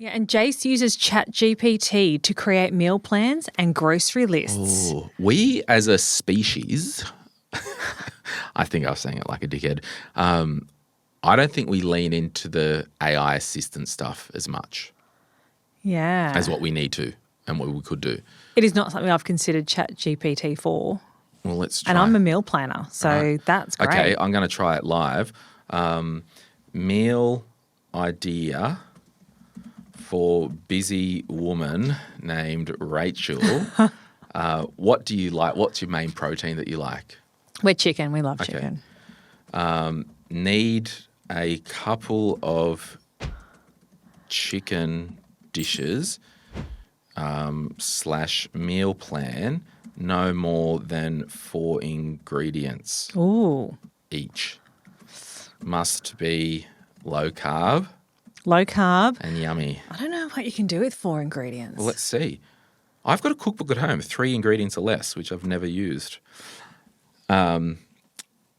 Yeah, and Jace uses ChatGPT to create meal plans and grocery lists. Oh, we as a species, I think I was saying it like a dickhead, I don't think we lean into the AI assistant stuff as much Yeah. as what we need to and what we could do. It is not something I've considered ChatGPT for. Well, let's try. And I'm a meal planner, so that's great. Okay, I'm going to try it live. Meal idea for busy woman named Rachel. What do you like? What's your main protein that you like? We're chicken. We love chicken. Need a couple of chicken dishes / meal plan, no more than 4 ingredients Ooh. each. Must be low carb Low carb. and yummy. I don't know what you can do with 4 ingredients. Well, let's see. I've got a cookbook at home, 3 ingredients or less, which I've never used.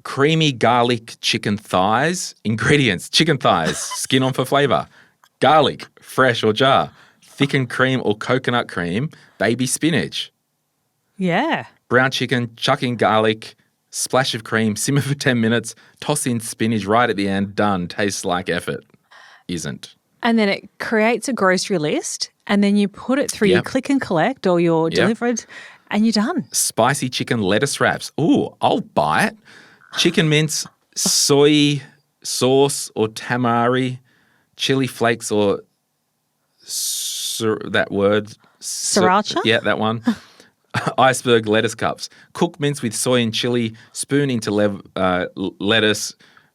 Creamy garlic chicken thighs. Ingredients: chicken thighs, skin on for flavour. Garlic, fresh or jar. Thickened cream or coconut cream. Baby spinach. Yeah. Brown chicken, chuck in garlic, splash of cream, simmer for 10 minutes, toss in spinach right at the end, done. Tastes like effort. Isn't. And then it creates a grocery list and then you put it through your click and collect or your delivered and you're done. Spicy chicken lettuce wraps. Ooh, I'll buy it. Chicken mince, soy sauce or tamari, chili flakes or that word. Sriracha? Yeah, that one. Iceberg lettuce cups. Cook mince with soy and chili, spoon into lettuce,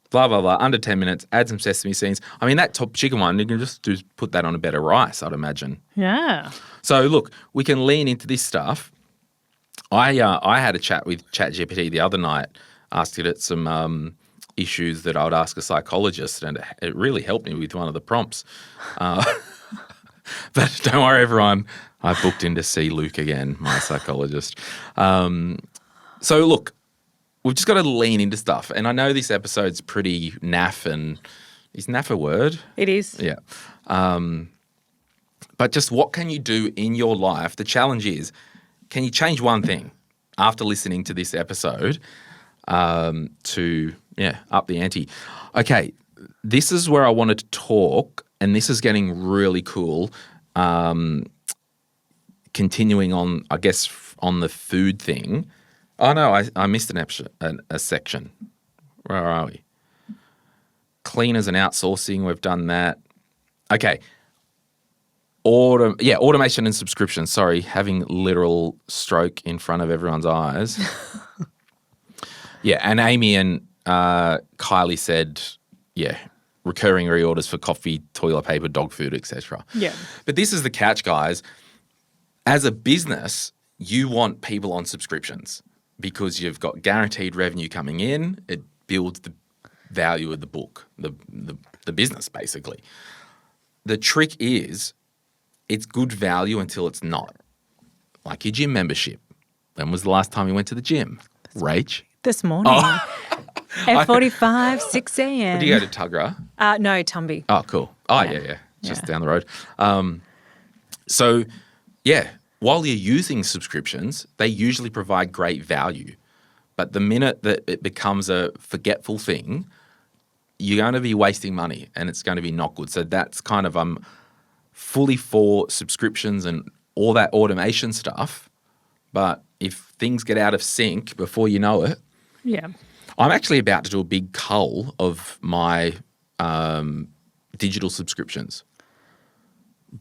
blah, blah, blah, under 10 minutes, add some sesame seeds. I mean, that top chicken one, you can just put that on a bed of rice, I'd imagine. Yeah. So, look, we can lean into this stuff. I had a chat with ChatGPT the other night, asked it some issues that I would ask a psychologist, and it really helped me with one of the prompts. But don't worry, everyone. I booked in to see Luke again, my psychologist. So, look, we've just got to lean into stuff. And I know this episode's pretty naff, and is naff a word? It is. Yeah. But just what can you do in your life? The challenge is, can you change one thing after listening to this episode to up the ante? Okay, this is where I wanted to talk, and this is getting really cool. Continuing on, I guess, on the food thing. Oh, no, I missed a section. Where are we? Cleaners and outsourcing, we've done that. Okay. Automation and subscription. Sorry, having literal stroke in front of everyone's eyes. Yeah, and Amy and Kylie said, recurring reorders for coffee, toilet paper, dog food, etc. Yeah. But this is the catch, guys. As a business, you want people on subscriptions because you've got guaranteed revenue coming in. It builds the value of the book, the business, basically. The trick is it's good value until it's not. Like your gym membership. When was the last time you went to the gym? Rach? This morning. At 45, 6 a.m. Did you go to Tuggerah? No, Tumby. Oh, cool. Oh, yeah. Just down the road. While you're using subscriptions, they usually provide great value. But the minute that it becomes a forgetful thing, you're going to be wasting money and it's going to be not good. So that's kind of fully for subscriptions and all that automation stuff. But if things get out of sync before you know it, I'm actually about to do a big cull of my digital subscriptions.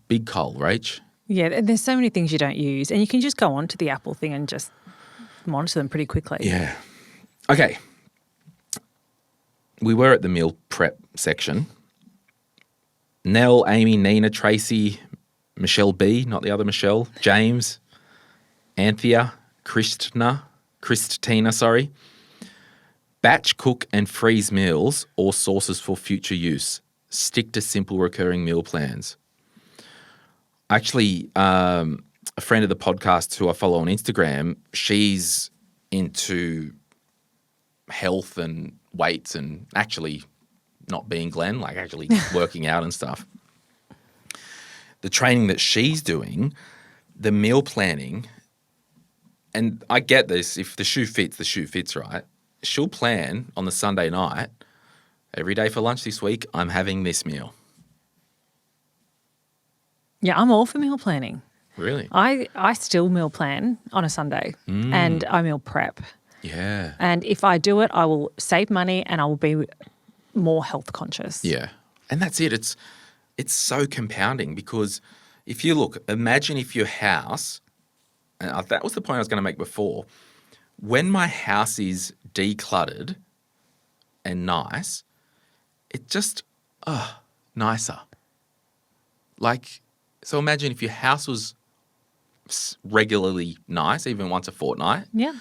Big cull, Rach. Yeah, and there's so many things you don't use, and you can just go onto the Apple thing and just monitor them pretty quickly. Yeah. Okay. We were at the meal prep section. Nell, Amy, Nina, Tracy, Michelle B, not the other Michelle, James, Anthea, Christina, Batch, cook and freeze meals or sources for future use. Stick to simple recurring meal plans. Actually, a friend of the podcast who I follow on Instagram, she's into health and weights and actually not being Glen, like actually working out and stuff. the training that she's doing, the meal planning, and I get this, if the shoe fits, right? She'll plan on the Sunday night, every day for lunch this week, I'm having this meal. Yeah, I'm all for meal planning. Really? I still meal plan on a Sunday and I meal prep. Yeah. And if I do it, I will save money and I will be more health conscious. Yeah. And that's it. It's so compounding because if you look, imagine if your house, and that was the point I was going to make before, when my house is decluttered and nice, it just, nicer. Like, so imagine if your house was regularly nice, even once a fortnight. Yeah.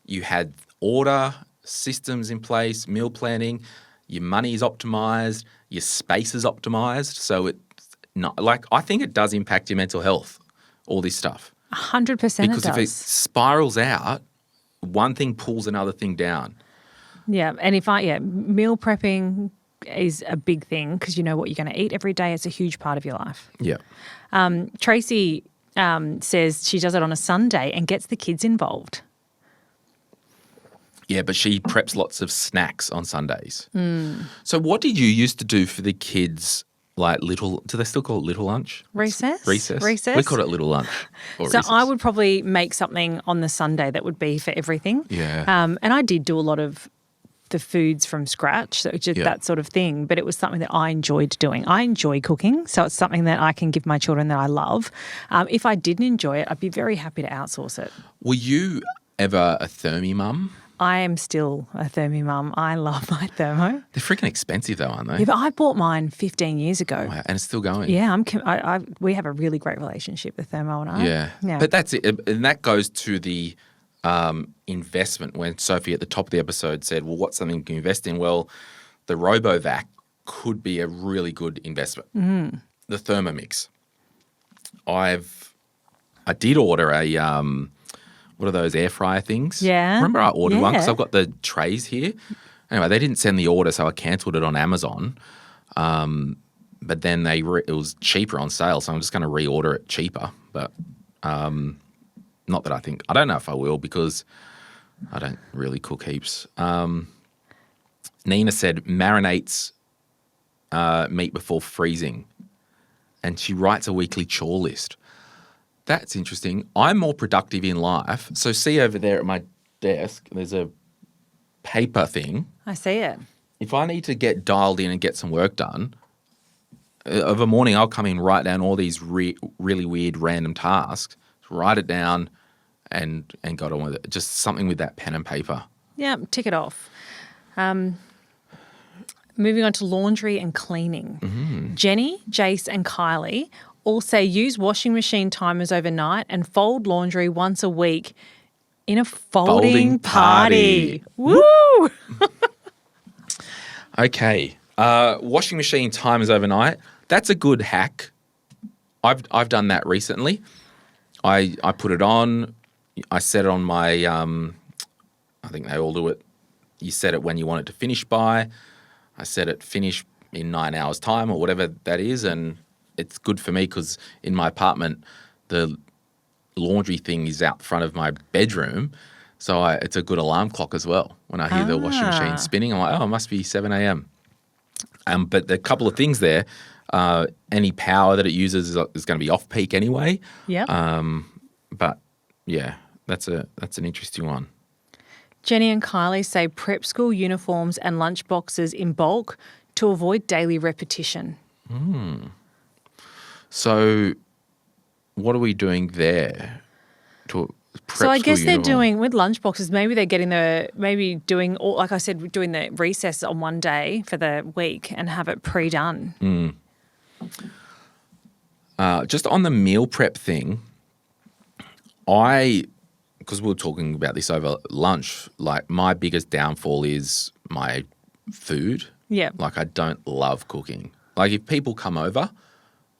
You had order, systems in place, meal planning, your money is optimized, your space is optimized. So it's not like, I think it does impact your mental health, all this stuff. 100% Because if it spirals out, one thing pulls another thing down. Yeah. And meal prepping is a big thing because you know what you're going to eat every day. It's a huge part of your life. Yeah. Tracy says she does it on a Sunday and gets the kids involved. Yeah, but she preps lots of snacks on Sundays. So what did you used to do for the kids, like do they still call it little lunch? Recess. We call it little lunch or So recess. I would probably make something on the Sunday that would be for everything. Yeah. And I did do a lot of the foods from scratch, so just that sort of thing. But it was something that I enjoyed doing. I enjoy cooking, so it's something that I can give my children that I love. If I didn't enjoy it, I'd be very happy to outsource it. Were you ever a thermi mum? I am still a thermi mum. I love my thermo. They're freaking expensive though, aren't they? Yeah, but I bought mine 15 years ago. Wow, and it's still going. Yeah, we have a really great relationship, the thermo and I. Yeah. But that's it. And that goes to the investment when Sophie at the top of the episode said, well, what's something you can invest in? Well, the RoboVac could be a really good investment. The Thermomix. I did order a what are those air fryer things? Yeah. Remember I ordered one because I've got the trays here. Anyway, they didn't send the order, so I cancelled it on Amazon. But then it was cheaper on sale, so I'm just going to reorder it cheaper. But not that I don't know if I will because I don't really cook heaps. Nina said marinates meat before freezing, and she writes a weekly chore list. That's interesting. I'm more productive in life. So see over there at my desk, there's a paper thing. I see it. If I need to get dialed in and get some work done, of a morning I'll come in, write down all these really weird random tasks, write it down and got on with it. Just something with that pen and paper. Yeah, tick it off. Moving on to laundry and cleaning. Jenny, Jace and Kylie all say use washing machine timers overnight and fold laundry once a week in a folding party. Woo! Okay. Washing machine timers overnight. That's a good hack. I've done that recently. I put it on. I set it on my I think they all do it. You set it when you want it to finish by. I set it finish in 9 hours time or whatever that is, and it's good for me because in my apartment the laundry thing is out front of my bedroom, so it's a good alarm clock as well. When I hear the washing machine spinning, I'm like, oh, it must be 7 a.m. But the couple of things there, any power that it uses is going to be off peak anyway. Yeah. But yeah, that's an interesting one. Jenny and Kylie say prep school uniforms and lunch boxes in bulk to avoid daily repetition. So what are we doing there to prep So I guess school they're uniform? doing with lunch boxes, maybe they're doing all, like I said, doing the recess on one day for the week and have it pre-done. Just on the meal prep thing, because we were talking about this over lunch, like my biggest downfall is my food. Yeah. Like I don't love cooking. Like if people come over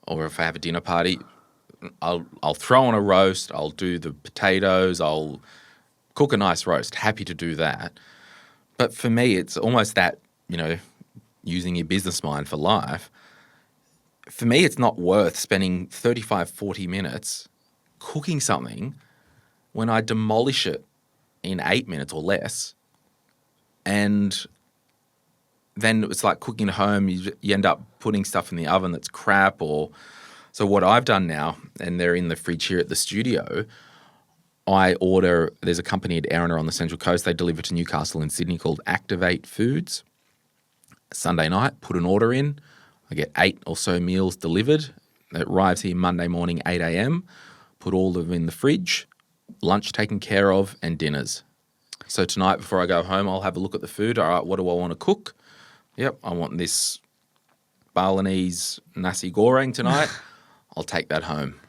or if I have a dinner party, I'll throw on a roast, I'll do the potatoes, I'll cook a nice roast, happy to do that. But for me, it's almost that, using your business mind for life. for me, it's not worth spending 35, 40 minutes cooking something when I demolish it in 8 minutes or less. And then it's like cooking at home. You end up putting stuff in the oven that's crap. So what I've done now, and they're in the fridge here at the studio, there's a company at Erina on the Central Coast. They deliver to Newcastle and Sydney called Activate Foods. Sunday night, put an order in. I get 8 or so meals delivered. It arrives here Monday morning, 8 a.m. Put all of them in the fridge, lunch taken care of, and dinners. So tonight before I go home, I'll have a look at the food. All right, what do I want to cook? Yep, I want this Balinese nasi goreng tonight. I'll take that home.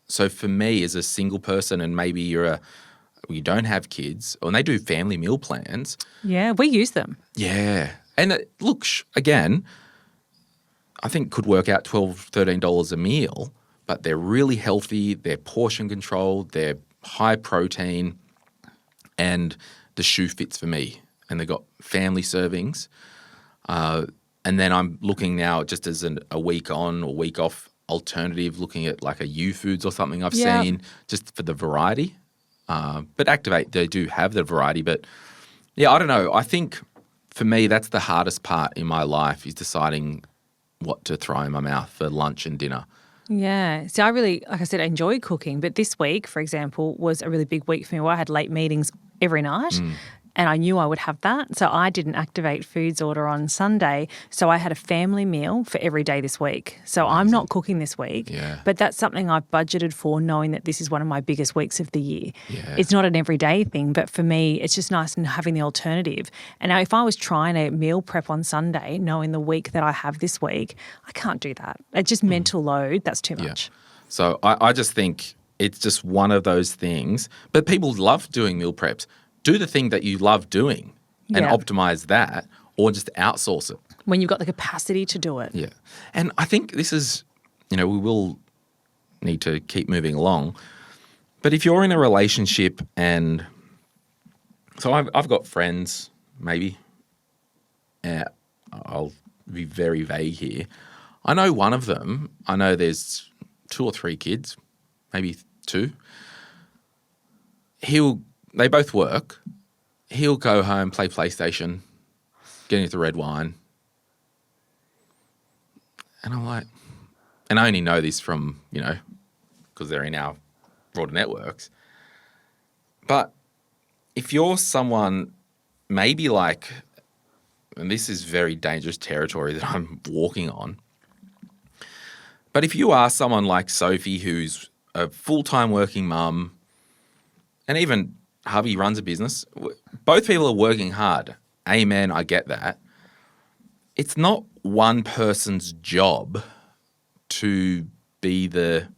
So for me as a single person, and maybe you don't have kids, and they do family meal plans. Yeah, we use them. Yeah. And look, again, I think could work out $12, $13 a meal, but they're really healthy, they're portion controlled, they're high protein, and the shoe fits for me. And they've got family servings. And then I'm looking now just as a week on or week off alternative, looking at like a U-Foods or something I've seen just for the variety. But Activate, they do have the variety. But yeah, I don't know. I think for me, that's the hardest part in my life is deciding what to throw in my mouth for lunch and dinner. Yeah. So I really, like I said, I enjoy cooking. But this week, for example, was a really big week for me where I had late meetings every night. And I knew I would have that. So I did an Activate Foods order on Sunday. So I had a family meal for every day this week. So I'm not cooking this week. Yeah. But that's something I've budgeted for, knowing that this is one of my biggest weeks of the year. Yeah. It's not an everyday thing, but for me, it's just nice and having the alternative. And now if I was trying to meal prep on Sunday, knowing the week that I have this week, I can't do that. It's just mental load. That's too much. So I just think it's just one of those things. But people love doing meal preps. Do the thing that you love doing and optimize that, or just outsource it. When you've got the capacity to do it. Yeah. And I think this is, we will need to keep moving along. But if you're in a relationship and so I've got friends, maybe, I'll be very vague here. I know one of them, I know there's 2 or 3 kids, maybe 2. They both work. He'll go home, play PlayStation, get into red wine. And I'm like, and I only know this from, because they're in our broader networks. But if you're someone maybe like, and this is very dangerous territory that I'm walking on, but if you are someone like Sophie who's a full-time working mum, and even hubby runs a business, both people are working hard. Amen, I get that. It's not one person's job to be the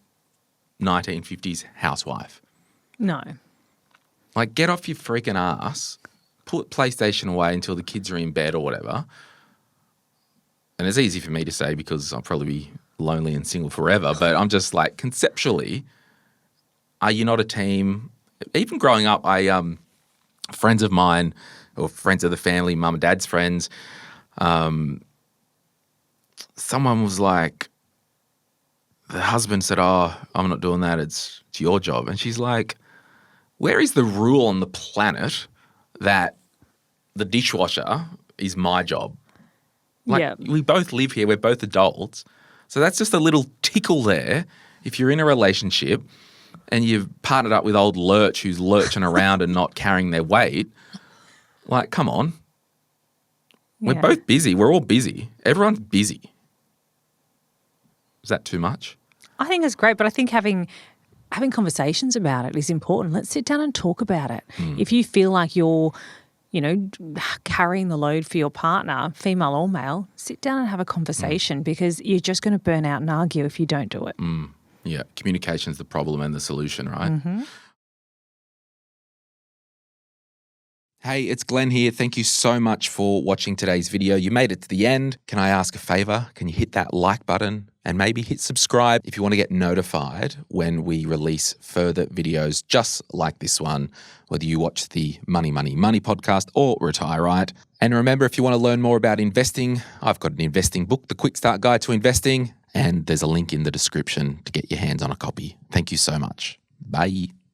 1950s housewife. No. Like, get off your freaking ass, put PlayStation away until the kids are in bed or whatever. And it's easy for me to say because I'll probably be lonely and single forever, but I'm just like, conceptually, are you not a team? Even growing up, friends of mine or friends of the family, mum and dad's friends, someone was like, the husband said, "Oh, I'm not doing that. It's your job." And she's like, where is the rule on the planet that the dishwasher is my job? Like, we both live here. We're both adults. So that's just a little tickle there. If you're in a relationship and you've partnered up with old Lurch who's lurching around and not carrying their weight, like, come on. We're both busy. We're all busy. Everyone's busy. Is that too much? I think it's great, but I think having conversations about it is important. Let's sit down and talk about it. If you feel like you're, carrying the load for your partner, female or male, sit down and have a conversation because you're just going to burn out and argue if you don't do it. Yeah, communication's the problem and the solution, right? Mm-hmm. Hey, it's Glen here. Thank you so much for watching today's video. You made it to the end. Can I ask a favor? Can you hit that like button and maybe hit subscribe if you want to get notified when we release further videos just like this one, whether you watch the Money, Money, Money podcast or Retire Right. And remember, if you want to learn more about investing, I've got an investing book, The Quick Start Guide to Investing. And there's a link in the description to get your hands on a copy. Thank you so much. Bye.